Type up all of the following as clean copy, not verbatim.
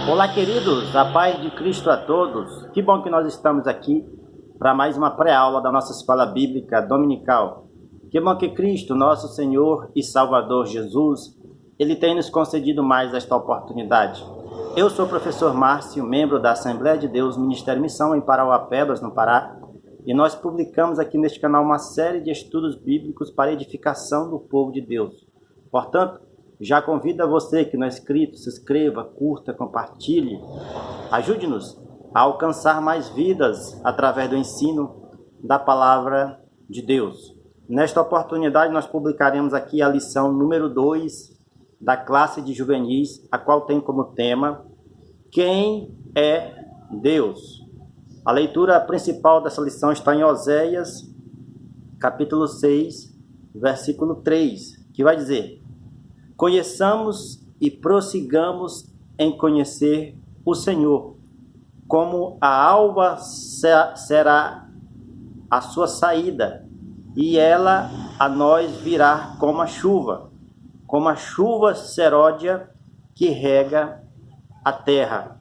Olá, queridos, a paz de Cristo a todos. Que bom que nós estamos aqui para mais uma pré-aula da nossa escola bíblica dominical. Que bom que Cristo, nosso Senhor e Salvador Jesus, Ele tem nos concedido mais esta oportunidade. Eu sou o professor Márcio, membro da Assembleia de Deus Ministério Missão em Parauapebas, no Pará, e nós publicamos aqui neste canal uma série de estudos bíblicos para edificação do povo de Deus. Portanto, já convido a você que não é inscrito, se inscreva, curta, compartilhe. Ajude-nos a alcançar mais vidas através do ensino da Palavra de Deus. Nesta oportunidade, nós publicaremos aqui a lição número 2 da classe de juvenis, a qual tem como tema Quem é Deus? A leitura principal dessa lição está em Oséias, capítulo 6, versículo 3, que vai dizer: Conheçamos e prossigamos em conhecer o Senhor, como a alva será a sua saída, e ela a nós virá como a chuva seródia que rega a terra.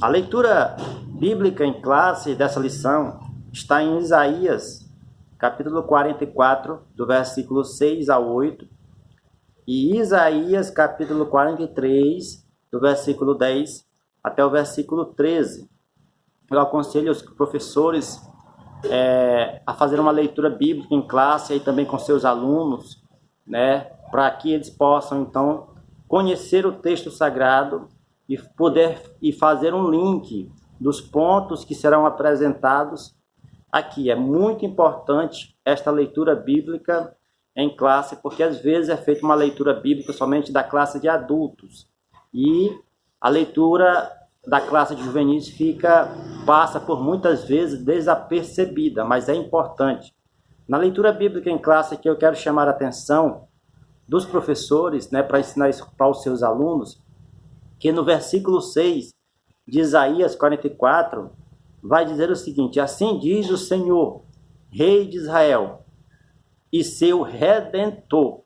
A leitura bíblica em classe dessa lição está em Isaías, capítulo 44, do versículo 6 ao 8, e Isaías, capítulo 43, do versículo 10 até o versículo 13. Eu aconselho os professores a fazer uma leitura bíblica em classe, aí também com seus alunos, né, para que eles possam, então, conhecer o texto sagrado e fazer um link dos pontos que serão apresentados aqui. É muito importante esta leitura bíblica em classe, porque às vezes é feita uma leitura bíblica somente da classe de adultos e a leitura da classe de juvenis passa por muitas vezes desapercebida, mas é importante. Na leitura bíblica em classe que eu quero chamar a atenção dos professores, né, para ensinar isso para os seus alunos, que no versículo 6 de Isaías 44 vai dizer o seguinte: Assim diz o Senhor, Rei de Israel, e seu Redentor,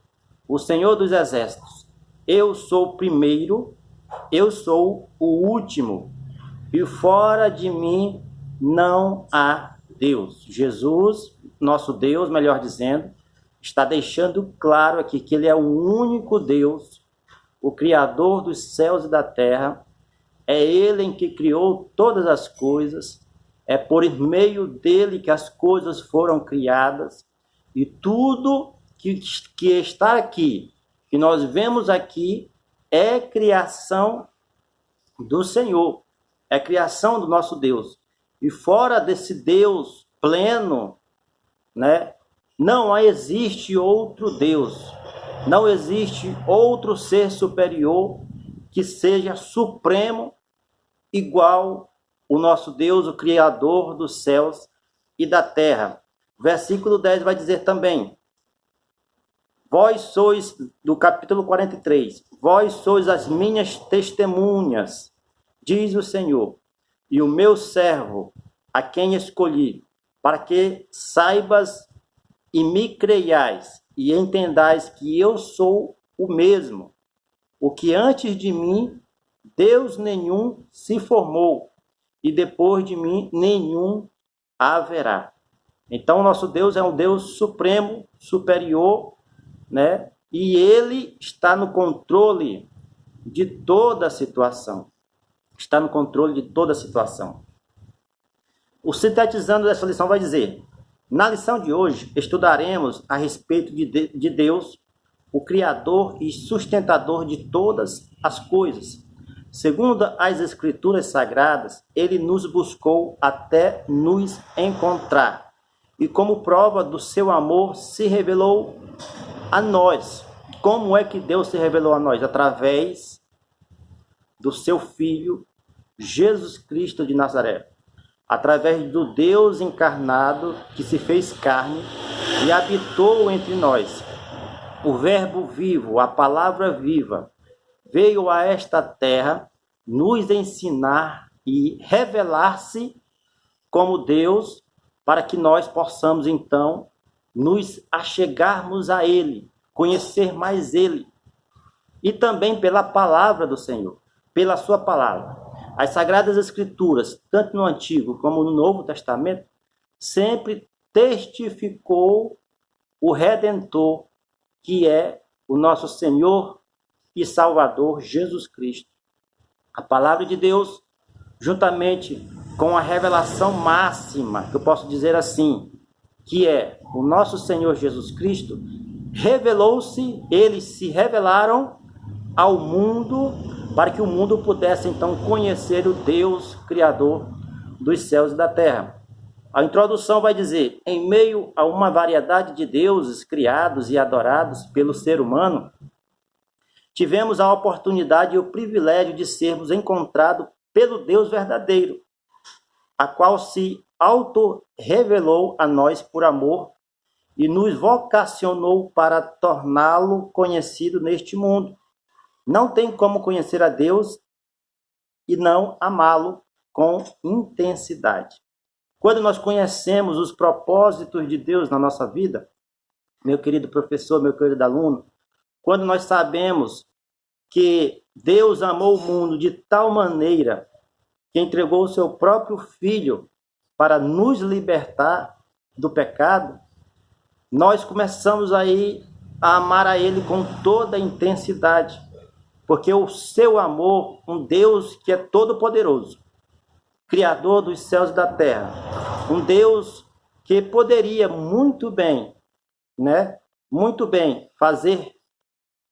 o Senhor dos Exércitos: Eu sou o primeiro, eu sou o último, e fora de mim não há Deus. Jesus, nosso Deus, melhor dizendo, está deixando claro aqui que Ele é o único Deus, o Criador dos céus e da terra. É Ele em que criou todas as coisas, é por meio dele que as coisas foram criadas. E tudo que está aqui, que nós vemos aqui, é criação do Senhor, é criação do nosso Deus. E fora desse Deus pleno, né, não existe outro Deus, não existe outro ser superior que seja supremo, igual o nosso Deus, o Criador dos céus e da terra. Versículo 10 vai dizer também: Vós sois, do capítulo 43, vós sois as minhas testemunhas, diz o Senhor, e o meu servo, a quem escolhi, para que saibas e me creiais, e entendais que eu sou o mesmo, o que antes de mim Deus nenhum se formou, e depois de mim nenhum haverá. Então, nosso Deus é um Deus supremo, superior, né? E Ele está no controle de toda a situação. Está no controle de toda a situação. O sintetizando dessa lição vai dizer: na lição de hoje, estudaremos a respeito de Deus, o Criador e sustentador de todas as coisas. Segundo as Escrituras Sagradas, Ele nos buscou até nos encontrar. E como prova do seu amor, se revelou a nós. Como é que Deus se revelou a nós? Através do seu Filho, Jesus Cristo de Nazaré. Através do Deus encarnado que se fez carne e habitou entre nós. O Verbo vivo, a palavra viva, veio a esta terra nos ensinar e revelar-se como Deus, para que nós possamos, então, nos achegarmos a Ele, conhecer mais Ele. E também pela palavra do Senhor. pela sua palavra. As Sagradas Escrituras, tanto no Antigo como no Novo Testamento, sempre testificou o Redentor, que é o nosso Senhor e Salvador Jesus Cristo. A palavra de Deus, juntamente com a revelação máxima, que eu posso dizer assim, que é o nosso Senhor Jesus Cristo, eles se revelaram ao mundo, para que o mundo pudesse então conhecer o Deus Criador dos céus e da terra. A introdução vai dizer: em meio a uma variedade de deuses criados e adorados pelo ser humano, tivemos a oportunidade e o privilégio de sermos encontrados pelo Deus verdadeiro, a qual se auto-revelou a nós por amor e nos vocacionou para torná-lo conhecido neste mundo. Não tem como conhecer a Deus e não amá-lo com intensidade. Quando nós conhecemos os propósitos de Deus na nossa vida, meu querido professor, meu querido aluno, quando nós sabemos que Deus amou o mundo de tal maneira que entregou o seu próprio Filho para nos libertar do pecado, nós começamos aí a amar a Ele com toda a intensidade, porque o seu amor, um Deus que é todo-poderoso, Criador dos céus e da terra, um Deus que poderia muito bem fazer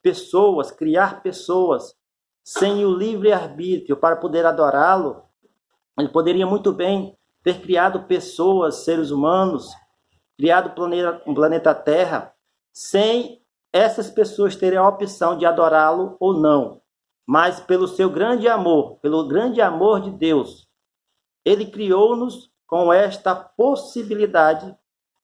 pessoas, criar pessoas sem o livre-arbítrio para poder adorá-lo. Ele poderia muito bem ter criado pessoas, seres humanos, criado o planeta Terra, sem essas pessoas terem a opção de adorá-lo ou não. Mas pelo seu grande amor, pelo grande amor de Deus, Ele criou-nos com esta possibilidade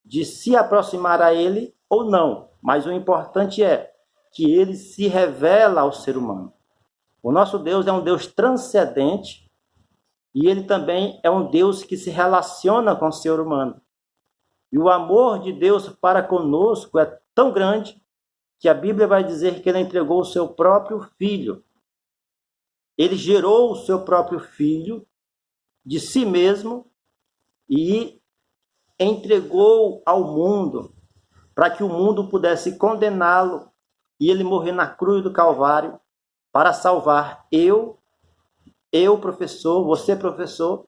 de se aproximar a Ele ou não. Mas o importante é que Ele se revela ao ser humano. O nosso Deus é um Deus transcendente e Ele também é um Deus que se relaciona com o ser humano. E o amor de Deus para conosco é tão grande que a Bíblia vai dizer que Ele entregou o seu próprio Filho. Ele gerou o seu próprio Filho de si mesmo e entregou ao mundo para que o mundo pudesse condená-lo e Ele morrer na cruz do Calvário para salvar eu professor, você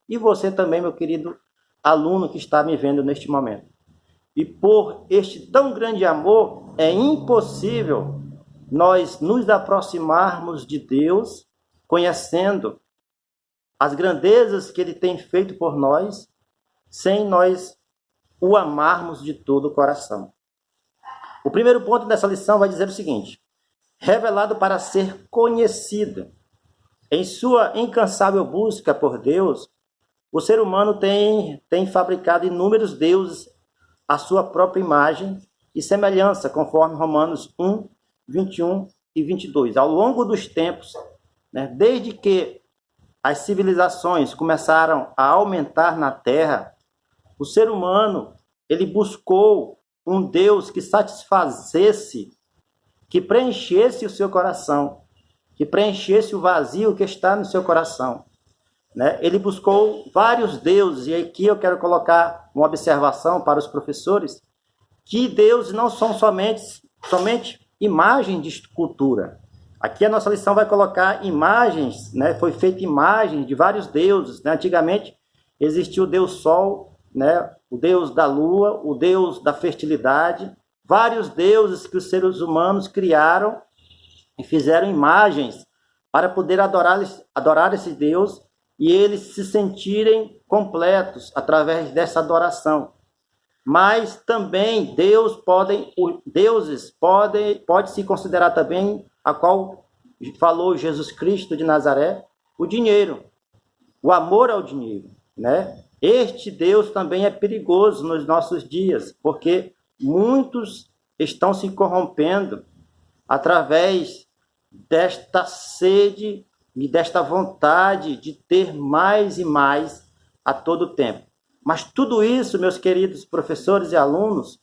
e você também, meu querido aluno que está me vendo neste momento. E por este tão grande amor, é impossível nós nos aproximarmos de Deus, conhecendo as grandezas que Ele tem feito por nós, sem nós o amarmos de todo o coração. O primeiro ponto dessa lição vai dizer o seguinte: revelado para ser conhecido. Em sua incansável busca por Deus, o ser humano tem fabricado inúmeros deuses à sua própria imagem e semelhança, conforme Romanos 1, 21 e 22. Ao longo dos tempos, desde que as civilizações começaram a aumentar na Terra, o ser humano ele buscou um Deus que satisfazesse, que preenchesse o seu coração, que preenchesse o vazio que está no seu coração. Ele buscou vários deuses, e aqui eu quero colocar uma observação para os professores, que deuses não são somente imagens de escultura. Aqui a nossa lição vai colocar imagens, foi feita imagem de vários deuses. Antigamente existia o Deus Sol, o Deus da Lua, o Deus da fertilidade, vários deuses que os seres humanos criaram e fizeram imagens para poder adorar esse Deus e eles se sentirem completos através dessa adoração. Mas também pode se considerar também, a qual falou Jesus Cristo de Nazaré, o dinheiro, o amor ao dinheiro, Este Deus também é perigoso nos nossos dias, porque muitos estão se corrompendo através desta sede e desta vontade de ter mais e mais a todo tempo. Mas tudo isso, meus queridos professores e alunos,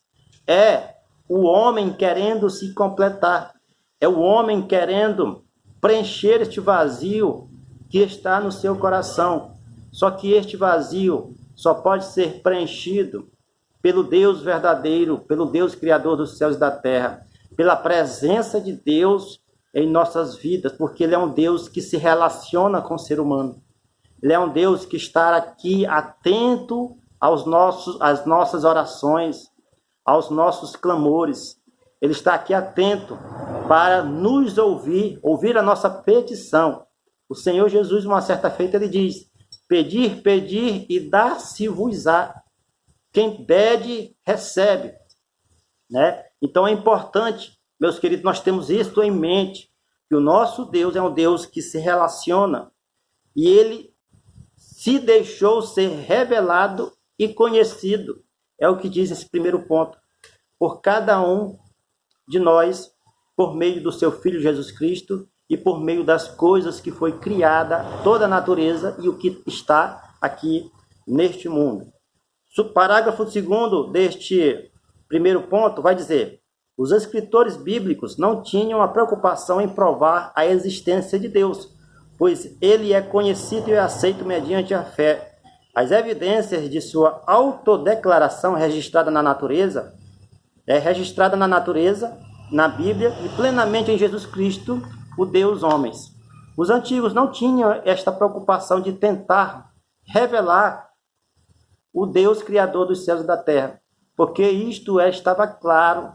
é o homem querendo se completar. É o homem querendo preencher este vazio que está no seu coração. Só que este vazio só pode ser preenchido pelo Deus verdadeiro, pelo Deus criador dos céus e da terra, pela presença de Deus em nossas vidas, porque Ele é um Deus que se relaciona com o ser humano. Ele é um Deus que está aqui atento às nossas orações, aos nossos clamores. Ele está aqui atento para nos ouvir a nossa petição. O Senhor Jesus, uma certa feita, ele diz: pedir, pedir e dar-se-vos-á. Quem pede, recebe. Né? Então é importante, meus queridos, nós temos isso em mente, que o nosso Deus é um Deus que se relaciona e Ele se deixou ser revelado e conhecido. É o que diz esse primeiro ponto. Por cada um de nós, por meio do seu Filho Jesus Cristo e por meio das coisas que foi criada, toda a natureza e o que está aqui neste mundo. O parágrafo 2º deste primeiro ponto vai dizer: os escritores bíblicos não tinham a preocupação em provar a existência de Deus, pois ele é conhecido e aceito mediante a fé. As evidências de sua autodeclaração registrada na natureza, na Bíblia e plenamente em Jesus Cristo, o Deus homens. Os antigos não tinham esta preocupação de tentar revelar o Deus criador dos céus e da terra, porque isto estava claro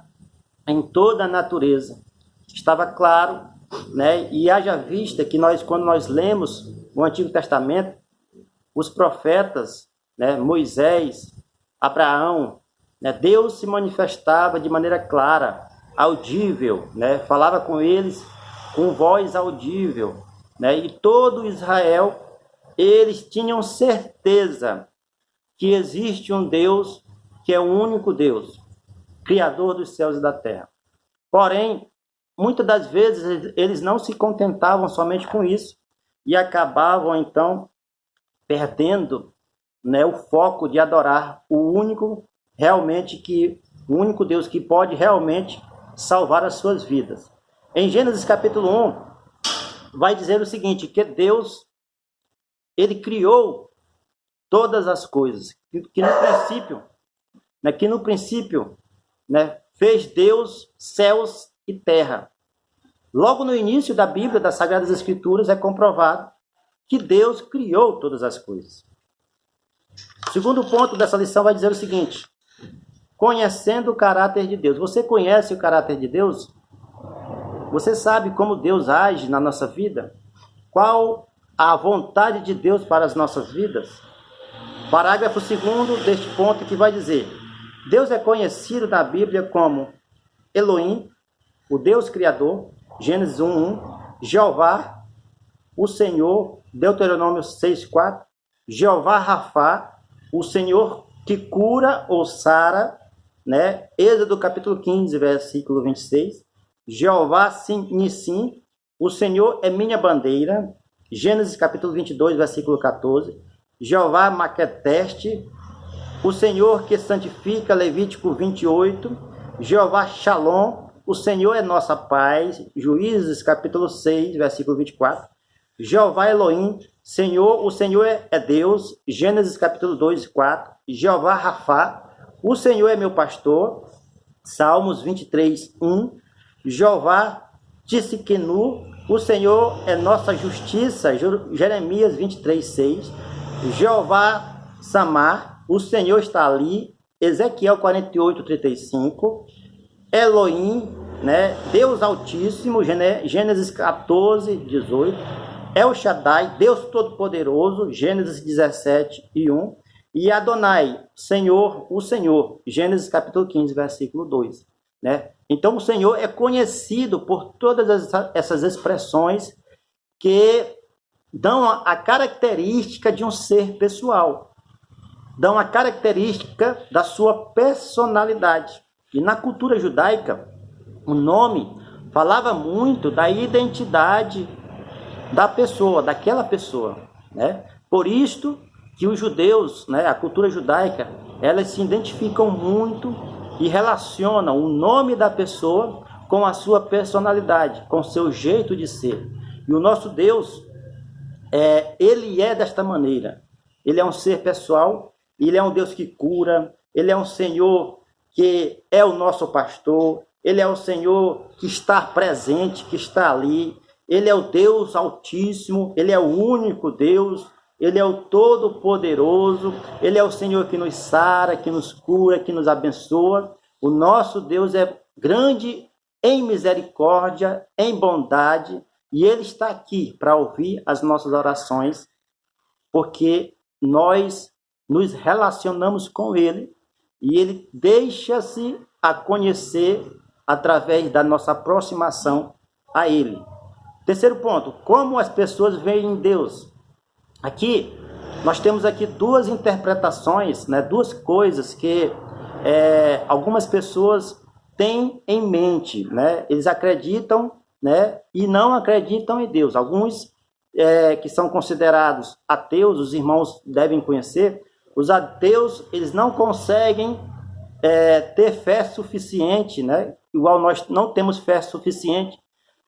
em toda a natureza. Estava claro, né? E haja vista que quando nós lemos o Antigo Testamento, os profetas, né? Moisés, Abraão, né? Deus se manifestava de maneira clara, audível, né? Falava com eles com voz audível, né? E todo Israel, eles tinham certeza que existe um Deus que é o único Deus, Criador dos céus e da terra. Porém, muitas das vezes eles não se contentavam somente com isso e acabavam então perdendo, né, o foco de adorar o único Deus que pode realmente salvar as suas vidas. Em Gênesis capítulo 1, vai dizer o seguinte, que Deus, ele criou todas as coisas, que no princípio, né, fez Deus céus e terra. Logo no início da Bíblia, das Sagradas Escrituras, é comprovado que Deus criou todas as coisas. O segundo ponto dessa lição vai dizer o seguinte: conhecendo o caráter de Deus. Você conhece o caráter de Deus? Você sabe como Deus age na nossa vida? Qual a vontade de Deus para as nossas vidas? Parágrafo 2º deste ponto que vai dizer: Deus é conhecido na Bíblia como Elohim, o Deus Criador, Gênesis 1:1, Jeová, o Senhor, Deuteronômio 6:4, Jeová Rafá, o Senhor que cura ou sara, né? Êxodo capítulo 15, versículo 26, Jeová Nissim, o Senhor é minha bandeira, Gênesis capítulo 22, versículo 14, Jeová Maqueteste, o Senhor que santifica, Levítico 28, Jeová Shalom, o Senhor é nossa paz, Juízes capítulo 6, versículo 24, Jeová Elohim, o Senhor é Deus, Gênesis capítulo 2 e 4, Jeová Rafá, o Senhor é meu pastor, Salmos 23, 1, Jeová Tsiskenu, o Senhor é nossa justiça, Jeremias 23, 6, Jeová Samar, o Senhor está ali, Ezequiel 48, 35, Elohim, né? Deus Altíssimo, Gênesis 14, 18, El Shaddai, Deus Todo-Poderoso, Gênesis 17 e 1, e Adonai, o Senhor, Gênesis capítulo 15, versículo 2. Né? Então o Senhor é conhecido por todas essas expressões que dão a característica de um ser pessoal, dão a característica da sua personalidade. E na cultura judaica, o nome falava muito da identidade da pessoa, daquela pessoa. Né? Por isto que os judeus, né, a cultura judaica, elas se identificam muito e relacionam o nome da pessoa com a sua personalidade, com o seu jeito de ser. E o nosso Deus Ele é desta maneira. Ele é um ser pessoal, ele é um Deus que cura, ele é um Senhor que é o nosso pastor, ele é o Senhor que está presente, que está ali, ele é o Deus Altíssimo, ele é o único Deus, ele é o Todo-Poderoso, ele é o Senhor que nos sara, que nos cura, que nos abençoa. O nosso Deus é grande em misericórdia, em bondade, e ele está aqui para ouvir as nossas orações, porque nós nos relacionamos com ele e ele deixa-se a conhecer através da nossa aproximação a ele. Terceiro ponto, como as pessoas veem Deus. Aqui, nós temos aqui duas interpretações, né, duas coisas que algumas pessoas têm em mente, né? Eles acreditam, né, e não acreditam em Deus. Alguns que são considerados ateus, os irmãos devem conhecer, os ateus, eles não conseguem ter fé suficiente, né? Igual nós não temos fé suficiente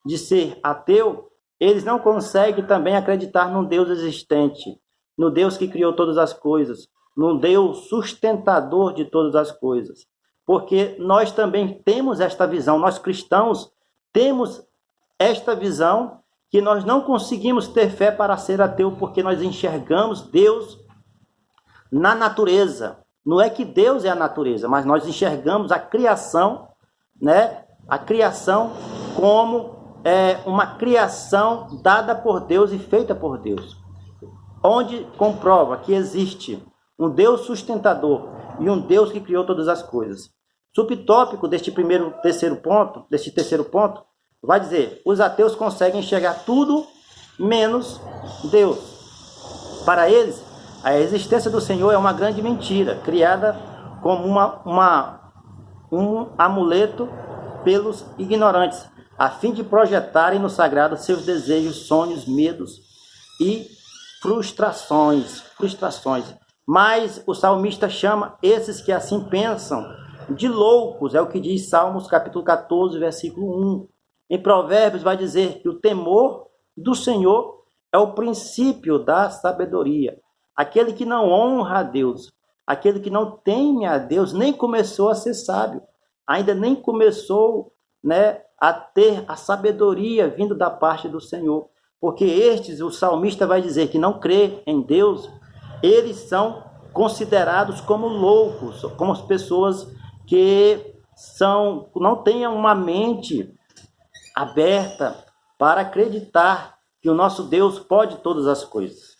de ser ateu, eles não conseguem também acreditar num Deus existente, no Deus que criou todas as coisas, no Deus sustentador de todas as coisas. Porque nós também temos esta visão, nós cristãos temos esta visão que nós não conseguimos ter fé para ser ateu, porque nós enxergamos Deus na natureza. Não é que Deus é a natureza, mas nós enxergamos a criação, né? A criação como uma criação dada por Deus e feita por Deus, onde comprova que existe um Deus sustentador e um Deus que criou todas as coisas. Subtópico deste terceiro ponto, vai dizer: os ateus conseguem enxergar tudo menos Deus. Para eles, a existência do Senhor é uma grande mentira, criada como um amuleto pelos ignorantes, a fim de projetarem no sagrado seus desejos, sonhos, medos e frustrações. Mas o salmista chama esses que assim pensam de loucos, é o que diz Salmos capítulo 14, versículo 1. Em Provérbios vai dizer que o temor do Senhor é o princípio da sabedoria. Aquele que não honra a Deus, aquele que não teme a Deus, nem começou a ser sábio, ainda nem começou, né, a ter a sabedoria vindo da parte do Senhor. Porque estes, o salmista vai dizer que não crê em Deus, eles são considerados como loucos, como as pessoas que não tenham uma mente aberta para acreditar que o nosso Deus pode todas as coisas.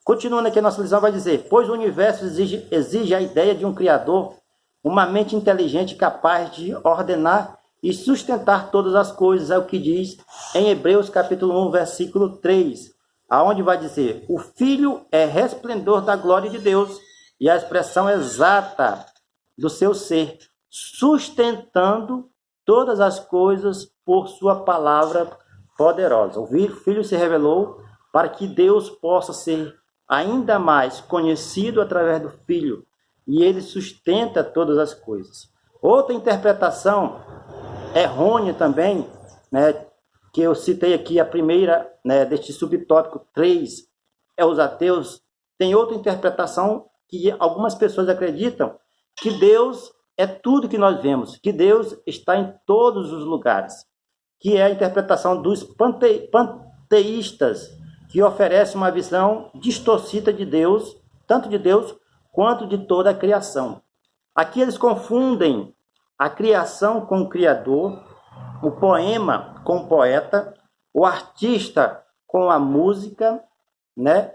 Continuando aqui a nossa lição, vai dizer: pois o universo exige a ideia de um Criador, uma mente inteligente capaz de ordenar e sustentar todas as coisas, é o que diz em Hebreus capítulo 1, versículo 3, aonde vai dizer: o Filho é resplendor da glória de Deus e a expressão exata do seu ser, sustentando todas as coisas por sua palavra poderosa. O Filho se revelou para que Deus possa ser ainda mais conhecido através do Filho, e ele sustenta todas as coisas. Outra interpretação errônea também, né, que eu citei aqui, a primeira, né, deste subtópico 3, os ateus. Tem outra interpretação que algumas pessoas acreditam que Deus é tudo que nós vemos, que Deus está em todos os lugares, que é a interpretação dos panteístas, que oferece uma visão distorcida de Deus, tanto de Deus quanto de toda a criação. Aqui eles confundem a criação com o Criador, o poema com o poeta, o artista com a música, né?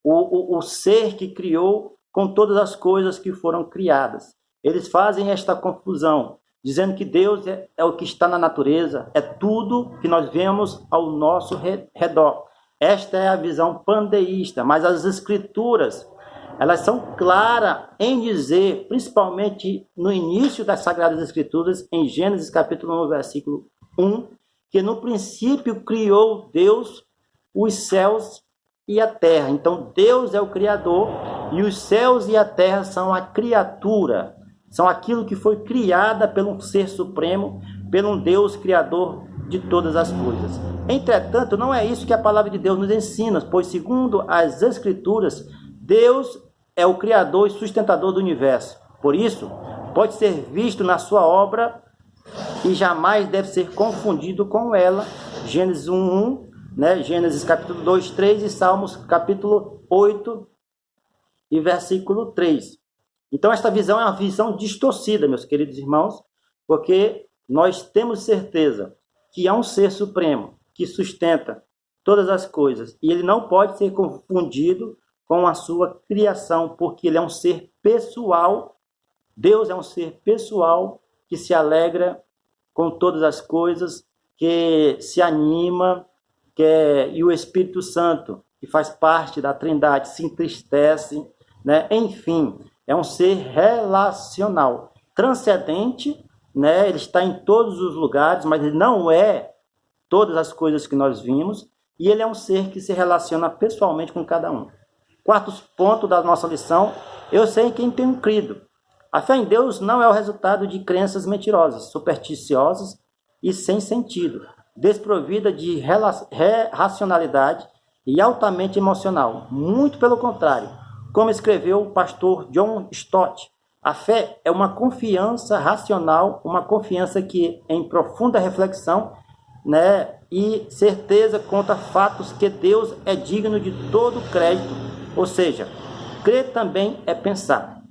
O ser que criou com todas as coisas que foram criadas. Eles fazem esta confusão, dizendo que Deus é o que está na natureza, é tudo que nós vemos ao nosso redor. Esta é a visão panteísta, mas as Escrituras, elas são claras em dizer, principalmente no início das Sagradas Escrituras, em Gênesis capítulo 1, versículo 1, que no princípio criou Deus os céus e a terra. Então Deus é o Criador e os céus e a terra são a criatura, são aquilo que foi criada pelo ser supremo, pelo Deus Criador de todas as coisas. Entretanto, não é isso que a palavra de Deus nos ensina, pois segundo as Escrituras, Deus é o Criador e sustentador do universo. Por isso, pode ser visto na sua obra e jamais deve ser confundido com ela. Gênesis 1:1, né? Gênesis capítulo 2:3 e Salmos capítulo 8 e versículo 3. Então esta visão é uma visão distorcida, meus queridos irmãos, porque nós temos certeza que há um ser supremo que sustenta todas as coisas e ele não pode ser confundido com a sua criação, porque ele é um ser pessoal. Deus é um ser pessoal que se alegra com todas as coisas, que se anima, e o Espírito Santo, que faz parte da Trindade, se entristece, né? Enfim, é um ser relacional, transcendente, né? Ele está em todos os lugares, mas ele não é todas as coisas que nós vimos, e ele é um ser que se relaciona pessoalmente com cada um. Quarto ponto da nossa lição: eu sei em quem tenho crido. A fé em Deus não é o resultado de crenças mentirosas, supersticiosas e sem sentido, desprovida de racionalidade e altamente emocional. Muito pelo contrário, como escreveu o pastor John Stott, a fé é uma confiança racional, uma confiança que, em profunda reflexão, né, e certeza contra fatos que Deus é digno de todo crédito. Ou seja, crer também é pensar.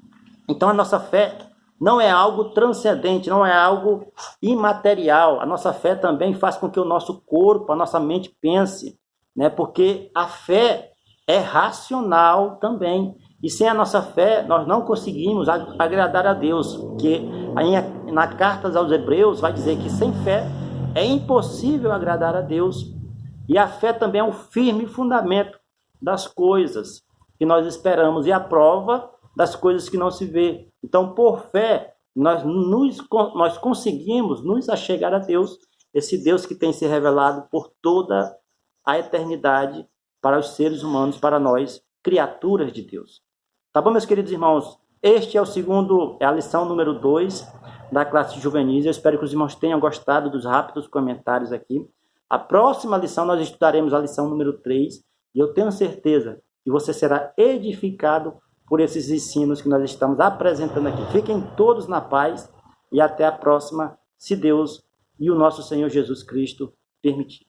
Então a nossa fé não é algo transcendente, não é algo imaterial. A nossa fé também faz com que o nosso corpo, a nossa mente pense, né? Porque a fé é racional também. E sem a nossa fé, nós não conseguimos agradar a Deus. Porque aí na carta aos Hebreus vai dizer que sem fé é impossível agradar a Deus. E a fé também é um firme fundamento das coisas que nós esperamos e a prova das coisas que não se vê. Então, por fé, nós conseguimos nos achegar a Deus, esse Deus que tem se revelado por toda a eternidade para os seres humanos, para nós, criaturas de Deus. Tá bom, meus queridos irmãos? Este é a lição número 2 da classe juvenis. Eu espero que os irmãos tenham gostado dos rápidos comentários aqui. A próxima lição nós estudaremos a lição número 3 e eu tenho certeza que você será edificado por esses ensinos que nós estamos apresentando aqui. Fiquem todos na paz e até a próxima, se Deus e o nosso Senhor Jesus Cristo permitir.